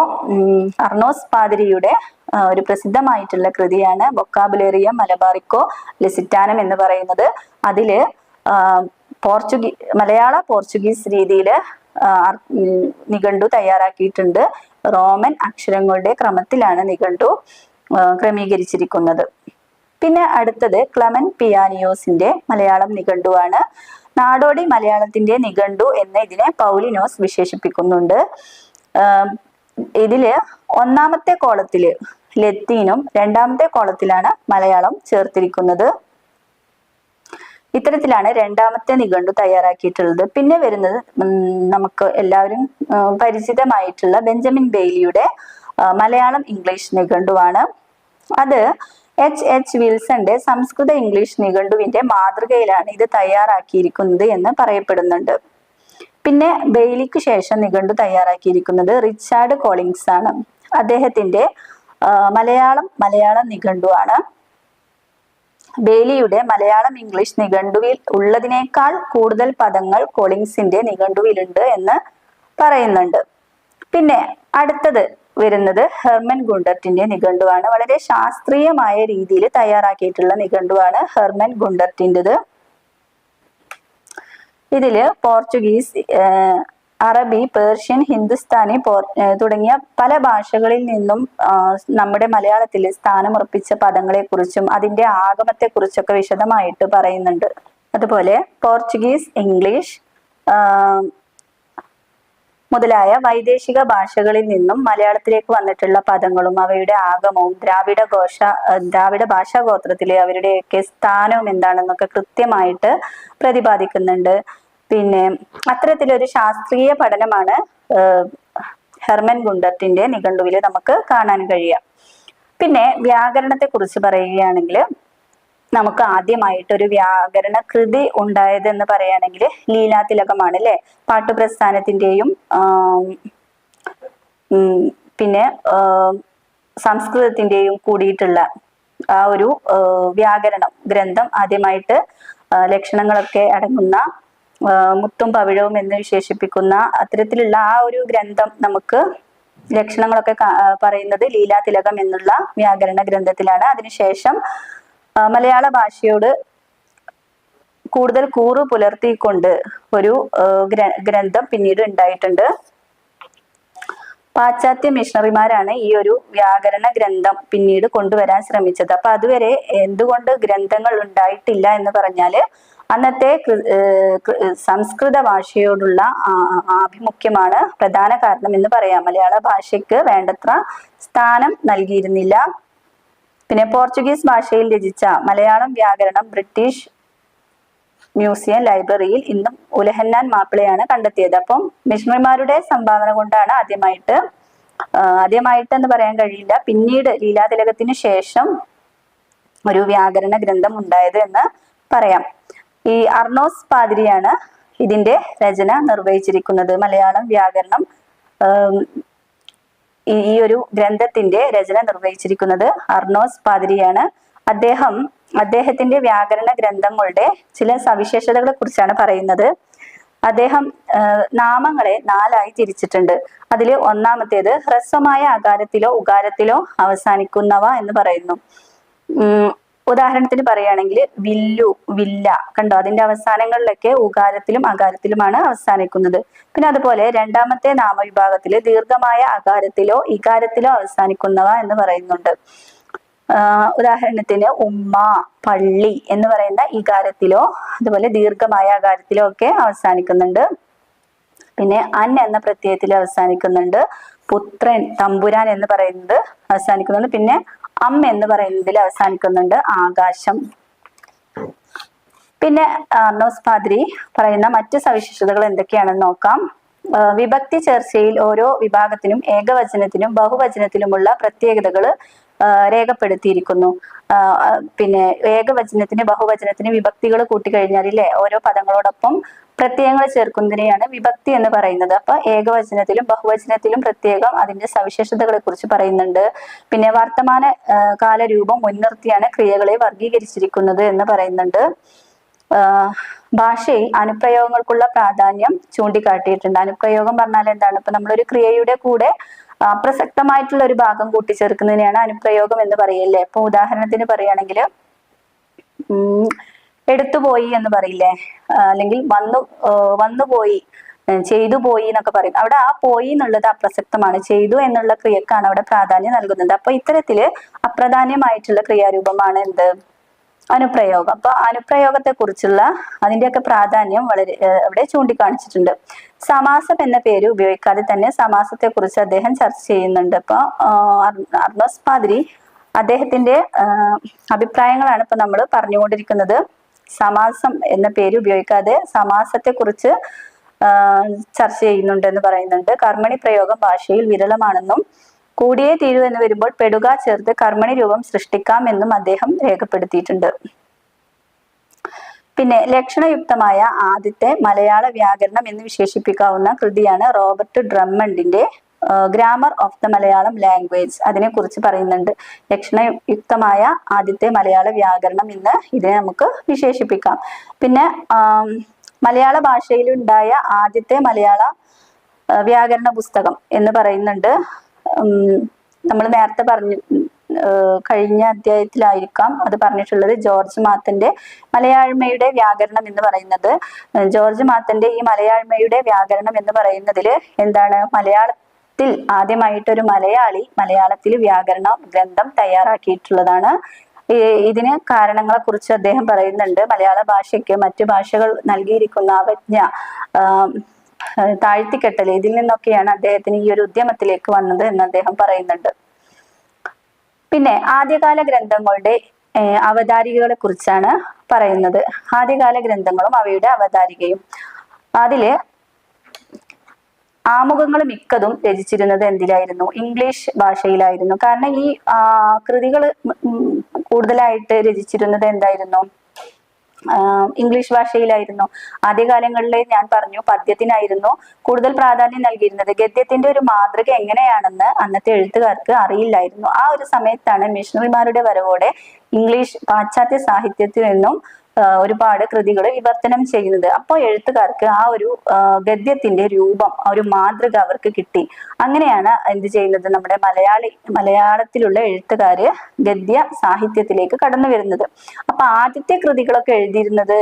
അർണോസ് പാതിരിയുടെ ഒരു പ്രസിദ്ധമായിട്ടുള്ള കൃതിയാണ് വൊക്കാബുലേറിയം മലബാറിക്കോ ലെസിറ്റാനം എന്ന് പറയുന്നത്. അതില് മലയാള പോർച്ചുഗീസ് രീതിയിൽ നിഘണ്ടു തയ്യാറാക്കിയിട്ടുണ്ട്. റോമൻ അക്ഷരങ്ങളുടെ ക്രമത്തിലാണ് നിഘണ്ടു ക്രമീകരിച്ചിരിക്കുന്നത്. പിന്നെ അടുത്തത് ക്ലമൻ പിയാനിയോസിന്റെ മലയാളം നിഘണ്ടുവാണ്. നാടോടി മലയാളത്തിന്റെ നിഘണ്ടു എന്ന് ഇതിനെ പൗലിനോസ് വിശേഷിപ്പിക്കുന്നുണ്ട്. ഇതില് 1ാമത്തെ കോളത്തില് ലത്തീനും 2ാമത്തെ കോളത്തിലാണ് മലയാളം ചേർത്തിരിക്കുന്നത്. ഇത്തരത്തിലാണ് 2ാമത്തെ നിഘണ്ടു തയ്യാറാക്കിയിട്ടുള്ളത്. പിന്നെ വരുന്നത് നമുക്ക് എല്ലാവരും പരിചിതമായിട്ടുള്ള ബെഞ്ചമിൻ ബെയ്ലിയുടെ മലയാളം ഇംഗ്ലീഷ് നിഘണ്ടുവാണ്. അത് H. വിൽസന്റെ സംസ്കൃത ഇംഗ്ലീഷ് നിഘണ്ടുവിന്റെ മാതൃകയിലാണ് ഇത് തയ്യാറാക്കിയിരിക്കുന്നത് എന്ന് പറയപ്പെടുന്നുണ്ട്. പിന്നെ ബെയ്ലിക്ക് ശേഷം നിഘണ്ടു തയ്യാറാക്കിയിരിക്കുന്നത് റിച്ചാർഡ് കോളിങ്സ് ആണ്. അദ്ദേഹത്തിന്റെ മലയാളം നിഘണ്ടുവാണ്. ബെയ്ലിയുടെ മലയാളം ഇംഗ്ലീഷ് നിഘണ്ടുവിൽ ഉള്ളതിനേക്കാൾ കൂടുതൽ പദങ്ങൾ കോളിങ്സിന്റെ നിഘണ്ടുവിലുണ്ട് എന്ന് പറയുന്നുണ്ട്. പിന്നെ അടുത്തത് വരുന്നത് ഹെർമൻ ഗുണ്ടർട്ടിന്റെ നിഘണ്ടുവാണ്. വളരെ ശാസ്ത്രീയമായ രീതിയിൽ തയ്യാറാക്കിയിട്ടുള്ള നിഘണ്ടുവാണ് ഹെർമൻ ഗുണ്ടർട്ടിൻ്റെത്. ഇതില് പോർച്ചുഗീസ് അറബി, പേർഷ്യൻ, ഹിന്ദുസ്ഥാനി തുടങ്ങിയ പല ഭാഷകളിൽ നിന്നും നമ്മുടെ മലയാളത്തിൽ സ്ഥാനമുറപ്പിച്ച പദങ്ങളെ കുറിച്ചും അതിന്റെ ആഗമത്തെ കുറിച്ചൊക്കെ വിശദമായിട്ട് പറയുന്നുണ്ട്. അതുപോലെ പോർച്ചുഗീസ്, ഇംഗ്ലീഷ് മുതലായ വൈദേശിക ഭാഷകളിൽ നിന്നും മലയാളത്തിലേക്ക് വന്നിട്ടുള്ള പദങ്ങളും അവയുടെ ആഗമവും ദ്രാവിഡ ഭാഷാഗോത്രത്തിലെ അവരുടെയൊക്കെ സ്ഥാനവും എന്താണെന്നൊക്കെ കൃത്യമായിട്ട് പ്രതിപാദിക്കുന്നുണ്ട്. പിന്നെ അത്തരത്തിലൊരു ശാസ്ത്രീയ പഠനമാണ് ഹെർമൻ ഗുണ്ടർട്ടിന്റെ നിഘണ്ടുവിൽ നമുക്ക് കാണാൻ കഴിയുക. പിന്നെ വ്യാകരണത്തെ കുറിച്ച് പറയുകയാണെങ്കിൽ നമുക്ക് ആദ്യമായിട്ട് ഒരു വ്യാകരണ കൃതി ഉണ്ടായത് എന്ന് പറയുകയാണെങ്കിൽ ലീലാതിലകമാണ് അല്ലെ. പാട്ടുപ്രസ്ഥാനത്തിന്റെയും പിന്നെ സംസ്കൃതത്തിന്റെയും കൂടിയിട്ടുള്ള ആ ഒരു വ്യാകരണം ഗ്രന്ഥം ആദ്യമായിട്ട് ലക്ഷണങ്ങളൊക്കെ അടങ്ങുന്ന മുത്തും പവിഴവും എന്ന് വിശേഷിപ്പിക്കുന്ന അത്തരത്തിലുള്ള ആ ഒരു ഗ്രന്ഥം നമുക്ക് ലക്ഷണങ്ങളൊക്കെ പറയുന്നത് ലീലാതിലകം എന്നുള്ള വ്യാകരണ ഗ്രന്ഥത്തിലാണ്. അതിനുശേഷം മലയാള ഭാഷയോട് കൂടുതൽ കൂറ് പുലർത്തിക്കൊണ്ട് ഒരു ഗ്രന്ഥം പിന്നീട് ഉണ്ടായിട്ടുണ്ട്. പാശ്ചാത്യ മിഷണറിമാരാണ് ഈ ഒരു വ്യാകരണ ഗ്രന്ഥം പിന്നീട് കൊണ്ടുവരാൻ ശ്രമിച്ചത്. അപ്പൊ അതുവരെ എന്തുകൊണ്ട് ഗ്രന്ഥങ്ങൾ ഉണ്ടായിട്ടില്ല എന്ന് പറഞ്ഞാല് അന്നത്തെ സംസ്കൃത ഭാഷയോടുള്ള ആഭിമുഖ്യമാണ് പ്രധാന കാരണം എന്ന് പറയാം. മലയാള ഭാഷയ്ക്ക് വേണ്ടത്ര സ്ഥാനം നൽകിയിരുന്നില്ല. പിന്നെ പോർച്ചുഗീസ് ഭാഷയിൽ രചിച്ച മലയാളം വ്യാകരണം ബ്രിട്ടീഷ് മ്യൂസിയം ലൈബ്രറിയിൽ ഇന്നും ഉലഹന്നാൻ മാപ്പിളയാണ് കണ്ടെത്തിയത്. അപ്പം മിഷണറിമാരുടെ സംഭാവന കൊണ്ടാണ് ആദ്യമായിട്ട് എന്ന് പറയാൻ കഴിയില്ല, പിന്നീട് ലീലാതിലകത്തിന് ശേഷം ഒരു വ്യാകരണ ഗ്രന്ഥം ഉണ്ടായത് എന്ന് പറയാം. ഈ അർണോസ് പാതിരിയാണ് ഇതിന്റെ രചന നിർവഹിച്ചിരിക്കുന്നത്. മലയാളം വ്യാകരണം ഈ ഒരു ഗ്രന്ഥത്തിന്റെ രചന നിർവഹിച്ചിരിക്കുന്നത് അർണോസ് പാതിരിയാണ്. അദ്ദേഹത്തിന്റെ വ്യാകരണ ഗ്രന്ഥങ്ങളുടെ ചില സവിശേഷതകളെ കുറിച്ചാണ് പറയുന്നത്. അദ്ദേഹം നാമങ്ങളെ 4ആയി തിരിച്ചിട്ടുണ്ട്. അതിൽ ഒന്നാമത്തേത് ഹ്രസ്വമായ അകാരത്തിലോ ഉകാരത്തിലോ അവസാനിക്കുന്നവ എന്ന് പറയുന്നു. ഉദാഹരണത്തിന് പറയുകയാണെങ്കിൽ വില്ലു, വില്ല, കണ്ടോ, അതിന്റെ അവസാനങ്ങളിലൊക്കെ ഉകാരത്തിലും അകാരത്തിലുമാണ് അവസാനിക്കുന്നത്. പിന്നെ അതുപോലെ രണ്ടാമത്തെ നാമവിഭാഗത്തില് ദീർഘമായ അകാരത്തിലോ ഇകാരത്തിലോ അവസാനിക്കുന്നവ എന്ന് പറയുന്നുണ്ട്. ഉദാഹരണത്തിന് ഉമ്മ, പള്ളി എന്ന് പറയുന്ന ഇകാരത്തിലോ അതുപോലെ ദീർഘമായ അകാരത്തിലോ ഒക്കെ അവസാനിക്കുന്നുണ്ട്. പിന്നെ അൻ എന്ന പ്രത്യയത്തിൽ അവസാനിക്കുന്നുണ്ട്. പുത്രൻ, തമ്പുരാൻ എന്ന് പറയുന്നത് അവസാനിക്കുന്നുണ്ട്. പിന്നെ എന്ന് പറയുന്നതിൽ അവസാനിക്കുന്നുണ്ട് ആകാശം. പിന്നെ അർണോസ് പാതിരി പറയുന്ന മറ്റ് സവിശേഷതകൾ എന്തൊക്കെയാണെന്ന് നോക്കാം. വിഭക്തി ചേർച്ചയിൽ ഓരോ വിഭാഗത്തിനും ഏകവചനത്തിനും ബഹുവചനത്തിലുമുള്ള പ്രത്യേകതകൾ രേഖപ്പെടുത്തിയിരിക്കുന്നു. പിന്നെ ഏകവചനത്തിന് ബഹുവചനത്തിന് വിഭക്തികൾ കൂട്ടിക്കഴിഞ്ഞാൽ ഓരോ പദങ്ങളോടൊപ്പം പ്രത്യയങ്ങൾ ചേർക്കുന്നതിനെയാണ് വിഭക്തി എന്ന് പറയുന്നത്. അപ്പൊ ഏകവചനത്തിലും ബഹുവചനത്തിലും പ്രത്യേകം അതിന്റെ സവിശേഷതകളെ കുറിച്ച് പറയുന്നുണ്ട്. പിന്നെ വർത്തമാന കാലരൂപം മുൻനിർത്തിയാണ് ക്രിയകളെ വർഗീകരിച്ചിരിക്കുന്നത് എന്ന് പറയുന്നുണ്ട്. ഭാഷയിൽ അനുപ്രയോഗങ്ങൾക്കുള്ള പ്രാധാന്യം ചൂണ്ടിക്കാട്ടിയിട്ടുണ്ട്. അനുപ്രയോഗം പറഞ്ഞാൽ എന്താണ്? ഇപ്പൊ നമ്മളൊരു ക്രിയയുടെ കൂടെ അപ്രസക്തമായിട്ടുള്ള ഒരു ഭാഗം കൂട്ടിച്ചേർക്കുന്നതിനെയാണ് അനുപ്രയോഗം എന്ന് പറയല്ലേ. ഇപ്പൊ ഉദാഹരണത്തിന് പറയുകയാണെങ്കിൽ എടുത്തുപോയി എന്ന് പറയില്ലേ, അല്ലെങ്കിൽ വന്നുപോയി, ചെയ്തു പോയി എന്നൊക്കെ പറയും. അവിടെ ആ പോയി എന്നുള്ളത് അപ്രസക്തമാണ്. ചെയ്തു എന്നുള്ള ക്രിയക്കാണ് അവിടെ പ്രാധാന്യം നൽകുന്നത്. അപ്പൊ ഇത്തരത്തില് അപ്രധാന്യമായിട്ടുള്ള ക്രിയാരൂപമാണ് എന്ത്? അനുപ്രയോഗം. അപ്പൊ അനുപ്രയോഗത്തെ കുറിച്ചുള്ള അതിന്റെയൊക്കെ പ്രാധാന്യം വളരെ അവിടെ ചൂണ്ടിക്കാണിച്ചിട്ടുണ്ട്. സമാസം എന്ന പേര് ഉപയോഗിക്കാതെ തന്നെ സമാസത്തെ കുറിച്ച് അദ്ദേഹം ചർച്ച ചെയ്യുന്നുണ്ട്. അപ്പൊ അർണോസ് പാതിരി അദ്ദേഹത്തിന്റെ അഭിപ്രായങ്ങളാണ് ഇപ്പൊ നമ്മൾ പറഞ്ഞുകൊണ്ടിരിക്കുന്നത്. സമാസം എന്ന പേര് ഉപയോഗിക്കാതെ സമാസത്തെ കുറിച്ച് ചർച്ച ചെയ്യുന്നുണ്ട് എന്ന് പറയുന്നുണ്ട്. കർമ്മണി പ്രയോഗം ഭാഷയിൽ വിരളമാണെന്നും കൂടിയേ തീരൂ എന്ന് വരുമ്പോൾ പെടുക ചേർത്ത് കർമ്മണി രൂപം സൃഷ്ടിക്കാം എന്നും അദ്ദേഹം രേഖപ്പെടുത്തിയിട്ടുണ്ട്. പിന്നെ ലക്ഷണയുക്തമായ ആദ്യത്തെ മലയാള വ്യാകരണം എന്ന് വിശേഷിപ്പിക്കാവുന്ന കൃതിയാണ് റോബർട്ട് ഡ്രമ്മണ്ടിന്റെ grammar of the Malayalam language. അതിനെ കുറിച്ച് പറയുന്നുണ്ട്. ലക്ഷണയുക്തമായ ആദ്യത്തെ മലയാള വ്യാകരണം എന്ന് ഇതിനെ നമുക്ക് വിശേഷിപ്പിക്കാം. പിന്നെ മലയാള ഭാഷയിലുണ്ടായ ആദ്യത്തെ മലയാള വ്യാകരണ പുസ്തകം എന്ന് പറയുന്നുണ്ട്. നമ്മൾ നേരത്തെ കഴിഞ്ഞ അധ്യായത്തിലായിരിക്കാം അത് പറഞ്ഞിട്ടുള്ളത്. ജോർജ് മാത്തന്റെ മലയാഴ്മയുടെ വ്യാകരണം എന്ന് പറയുന്നത്, ജോർജ് മാത്തന്റെ ഈ മലയാഴ്മയുടെ വ്യാകരണം എന്ന് പറയുന്നതിൽ എന്താണ്, മലയാളത്തിൽ ആദ്യമായിട്ടൊരു മലയാളി മലയാളത്തിൽ വ്യാകരണ ഗ്രന്ഥം തയ്യാറാക്കിയിട്ടുള്ളതാണ്. ഇതിന് കാരണങ്ങളെ കുറിച്ച് അദ്ദേഹം പറയുന്നുണ്ട്. മലയാള ഭാഷയ്ക്ക് മറ്റു ഭാഷകൾ നൽകിയിരിക്കുന്ന അവജ്ഞ, താഴ്ത്തിക്കെട്ടൽ, ഇതിൽ നിന്നൊക്കെയാണ് അദ്ദേഹത്തിന് ഈ ഒരു ഉദ്യമത്തിലേക്ക് വന്നത് എന്ന് അദ്ദേഹം പറയുന്നുണ്ട്. പിന്നെ ആദ്യകാല ഗ്രന്ഥങ്ങളുടെ അവതാരികകളെ കുറിച്ചാണ് പറയുന്നത്. ആദ്യകാല ഗ്രന്ഥങ്ങളും അവയുടെ അവതാരികയും. അതില് ആമുഖങ്ങൾ മിക്കതും രചിച്ചിരുന്നത് എന്തിലായിരുന്നു? ഇംഗ്ലീഷ് ഭാഷയിലായിരുന്നു. കാരണം ഈ കൃതികൾ കൂടുതലായിട്ട് രചിച്ചിരുന്നത് എന്തായിരുന്നു? ഇംഗ്ലീഷ് ഭാഷയിലായിരുന്നു. ആദ്യകാലങ്ങളിൽ ഞാൻ പറഞ്ഞു പദ്യത്തിനായിരുന്നു കൂടുതൽ പ്രാധാന്യം നൽകിയിരുന്നത്. ഗദ്യത്തിന്റെ ഒരു മാതൃക എങ്ങനെയാണെന്ന് അന്നത്തെ എഴുത്തുകാർക്ക് അറിയില്ലായിരുന്നു. ആ ഒരു സമയത്താണ് മിഷണറിമാരുടെ വരവോടെ ഇംഗ്ലീഷ് പാശ്ചാത്യ സാഹിത്യത്തിൽ നിന്നും ഒരുപാട് കൃതികൾ വിവർത്തനം ചെയ്യുന്നത്. അപ്പോൾ എഴുത്തുകാർക്ക് ആ ഒരു ഗദ്യത്തിന്റെ രൂപം, ഒരു മാതൃക അവർക്ക് കിട്ടി. അങ്ങനെയാണ് എന്ത് ചെയ്യുന്നത്, നമ്മുടെ മലയാളത്തിലുള്ള എഴുത്തുകാര് ഗദ്യ സാഹിത്യത്തിലേക്ക് കടന്നു വരുന്നത്. അപ്പൊ ആദ്യത്തെ കൃതികളൊക്കെ എഴുതിയിരുന്നത്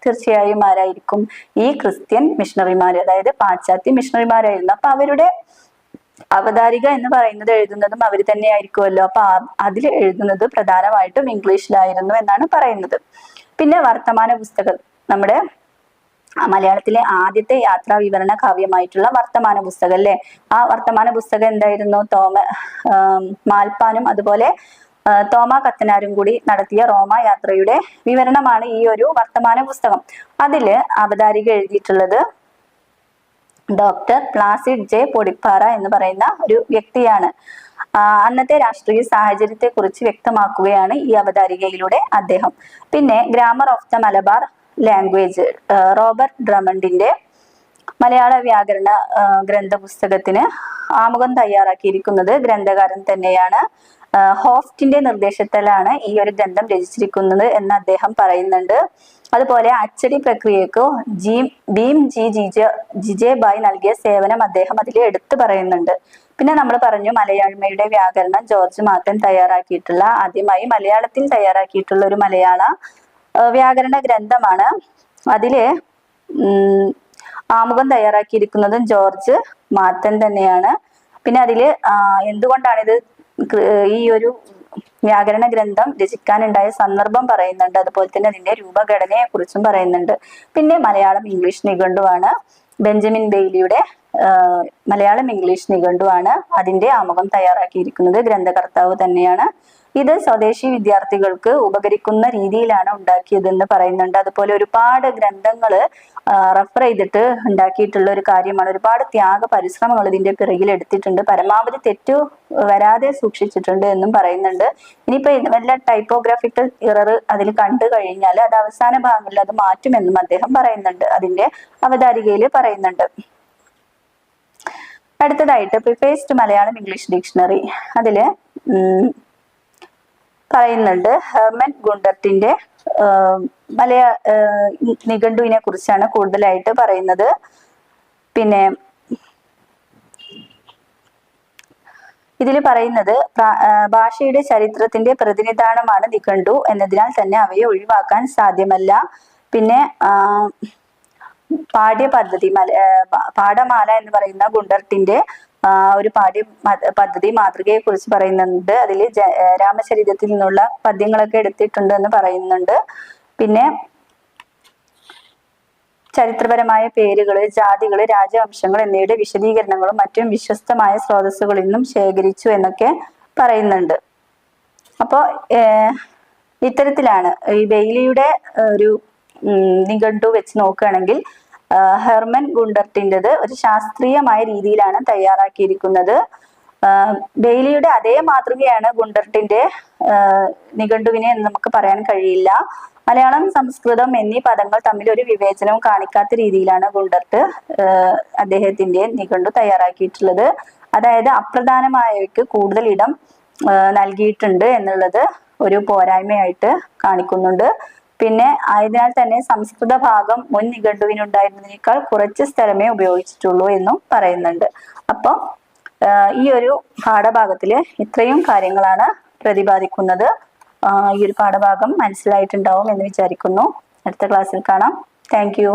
തീർച്ചയായും ആരായിരിക്കും? ഈ ക്രിസ്ത്യൻ മിഷണറിമാര്, അതായത് പാശ്ചാത്യ മിഷണറിമാരായിരുന്നു. അപ്പൊ അവരുടെ അവതാരിക എന്ന് പറയുന്നത് എഴുതുന്നതും അവർ തന്നെ ആയിരിക്കുമല്ലോ. അപ്പൊ അതിൽ എഴുതുന്നത് പ്രധാനമായിട്ടും ഇംഗ്ലീഷിലായിരുന്നു എന്നാണ് പറയുന്നത്. പിന്നെ വർത്തമാന പുസ്തകം, നമ്മുടെ മലയാളത്തിലെ ആദ്യത്തെ യാത്രാ വിവരണ കാവ്യമായിട്ടുള്ള വർത്തമാന പുസ്തകം അല്ലെ. ആ വർത്തമാന പുസ്തകം എന്തായിരുന്നു? മാൽപ്പാനും അതുപോലെ തോമ കത്തനാരും കൂടി നടത്തിയ റോമ യാത്രയുടെ വിവരണമാണ് ഈ ഒരു വർത്തമാന പുസ്തകം. അതില് അവതാരിക എഴുതിയിട്ടുള്ളത് ഡോക്ടർ പ്ലാസിഡ് ജെ പൊടിപ്പാറ എന്ന് പറയുന്ന ഒരു വ്യക്തിയാണ്. അന്നത്തെ രാഷ്ട്രീയ സാഹചര്യത്തെ കുറിച്ച് വ്യക്തമാക്കുകയാണ് ഈ അവതാരികയിലൂടെ അദ്ദേഹം. പിന്നെ grammar of the Malabar language, Robert ഡ്രമണ്ടിന്റെ മലയാള വ്യാകരണ ഗ്രന്ഥ പുസ്തകത്തിന് ആമുഖം തയ്യാറാക്കിയിരിക്കുന്നത് ഗ്രന്ഥകാരൻ തന്നെയാണ്. ഹോഫ്റ്റിന്റെ നിർദ്ദേശത്തിലാണ് ഈ ഒരു ഗ്രന്ഥം രചിച്ചിരിക്കുന്നത് എന്ന് അദ്ദേഹം പറയുന്നുണ്ട്. അതുപോലെ അച്ചടി പ്രക്രിയക്ക് ഭീം ജി ജിജേബായി നൽകിയ സേവനം അദ്ദേഹം അതിൽ എടുത്തു പറയുന്നുണ്ട്. പിന്നെ നമ്മൾ പറഞ്ഞു മലയാഴ്മയുടെ വ്യാകരണം ജോർജ് മാത്തൻ തയ്യാറാക്കിയിട്ടുള്ള, ആദ്യമായി മലയാളത്തിൽ തയ്യാറാക്കിയിട്ടുള്ള ഒരു മലയാള വ്യാകരണ ഗ്രന്ഥമാണ്. അതില് ആമുഖം തയ്യാറാക്കിയിരിക്കുന്നതും ജോർജ് മാത്തൻ തന്നെയാണ്. പിന്നെ അതില് എന്തുകൊണ്ടാണിത് ഈ ഒരു വ്യാകരണ ഗ്രന്ഥം രചിക്കാനുണ്ടായ സന്ദർഭം പറയുന്നുണ്ട്. അതുപോലെ തന്നെ അതിന്റെ രൂപഘടനയെ കുറിച്ചും പറയുന്നുണ്ട്. പിന്നെ മലയാളം ഇംഗ്ലീഷ് നിഘണ്ടുവാണ്, ബെഞ്ചമിൻ ബെയ്ലിയുടെ മലയാളം ഇംഗ്ലീഷ് നിഘണ്ടുവാണ്. അതിന്റെ ആമുഖം തയ്യാറാക്കിയിരിക്കുന്നത് ഗ്രന്ഥകർത്താവ് തന്നെയാണ്. ഇത് സ്വദേശി വിദ്യാർത്ഥികൾക്ക് ഉപകരിക്കുന്ന രീതിയിലാണ് ഉണ്ടാക്കിയതെന്ന് പറയുന്നുണ്ട്. അതുപോലെ ഒരുപാട് ഗ്രന്ഥങ്ങള് റെഫർ ചെയ്തിട്ട് ഉണ്ടാക്കിയിട്ടുള്ള ഒരു കാര്യമാണ്. ഒരുപാട് ത്യാഗ പരിശ്രമങ്ങൾ ഇതിന്റെ പിറകിൽ എടുത്തിട്ടുണ്ട്. പരമാവധി തെറ്റു വരാതെ സൂക്ഷിച്ചിട്ടുണ്ട് എന്നും പറയുന്നുണ്ട്. ഇനിയിപ്പോ വല്ല ടൈപ്പോഗ്രാഫിക്കൽ എറർ അതിൽ കണ്ടു കഴിഞ്ഞാൽ അത് അവസാന ഭാഗങ്ങളിൽ അത് മാറ്റുമെന്നും അദ്ദേഹം പറയുന്നുണ്ട്, അതിന്റെ അവതാരികയിൽ പറയുന്നുണ്ട്. അടുത്തതായിട്ട് preface to Malayalam English dictionary, അതില് പറയുന്നുണ്ട് ഹെർമൻ ഗുണ്ടർട്ടിന്റെ നിഘണ്ടുവിനെ കുറിച്ചാണ് കൂടുതലായിട്ട് പറയുന്നത്. പിന്നെ ഇതിൽ പറയുന്നത് ഭാഷയുടെ ചരിത്രത്തിന്റെ പ്രതിനിധാനമാണ് നിഘണ്ടു എന്നതിനാൽ തന്നെ അവയെ ഒഴിവാക്കാൻ സാധ്യമല്ല. പിന്നെ പാഠ്യപദ്ധതി, പാഠമാല എന്ന് പറയുന്ന ഗുണ്ടർട്ടിന്റെ ഒരു പാഠ്യ പദ്ധതി മാതൃകയെ കുറിച്ച് പറയുന്നുണ്ട്. അതിൽ രാമചരിതത്തിൽ നിന്നുള്ള പദ്യങ്ങളൊക്കെ എടുത്തിട്ടുണ്ട് എന്ന് പറയുന്നുണ്ട്. പിന്നെ ചരിത്രപരമായ പേരുകള്, ജാതികള്, രാജവംശങ്ങൾ എന്നിവയുടെ വിശദീകരണങ്ങളും മറ്റും വിശ്വസ്തമായ സ്രോതസ്സുകളിൽ നിന്നും ശേഖരിച്ചു എന്നൊക്കെ പറയുന്നുണ്ട്. അപ്പോ ഇത്തരത്തിലാണ് ഈ ബെയ്ലിയുടെ ഒരു നിഘണ്ടു വെച്ച് നോക്കുകയാണെങ്കിൽ ഹെർമൻ ഗുണ്ടർട്ടിൻ്റെത് ഒരു ശാസ്ത്രീയമായ രീതിയിലാണ് തയ്യാറാക്കിയിരിക്കുന്നത്. ബെയ്ലിയുടെ അതേ മാതൃകയാണ് ഗുണ്ടർട്ടിന്റെ നിഘണ്ടുവിനെ എന്ന് നമുക്ക് പറയാൻ കഴിയില്ല. മലയാളം സംസ്കൃതം എന്നീ പദങ്ങൾ തമ്മിൽ ഒരു വിവേചനവും കാണിക്കാത്ത രീതിയിലാണ് ഗുണ്ടർട്ട് അദ്ദേഹത്തിന്റെ നിഘണ്ടു തയ്യാറാക്കിയിട്ടുള്ളത്. അതായത് അപ്രധാനമായവയ്ക്ക് കൂടുതൽ ഇടം നൽകിയിട്ടുണ്ട് എന്നുള്ളത് ഒരു പോരായ്മയായിട്ട് കാണിക്കുന്നുണ്ട്. പിന്നെ ആയതിനാൽ തന്നെ സംസ്കൃത ഭാഗം മുൻ നിഘണ്ടുവിനുണ്ടായിരുന്നതിനേക്കാൾ കുറച്ച് സ്ഥലമേ ഉപയോഗിച്ചിട്ടുള്ളൂ എന്നും പറയുന്നുണ്ട്. അപ്പോൾ ഈ ഒരു പാഠഭാഗത്തില് ഇത്രയും കാര്യങ്ങളാണ് പ്രതിപാദിക്കുന്നത്. ഈ ഒരു പാഠഭാഗം മനസ്സിലായിട്ടുണ്ടാവും എന്ന് വിചാരിക്കുന്നു. അടുത്ത ക്ലാസ്സിൽ കാണാം. Thank you.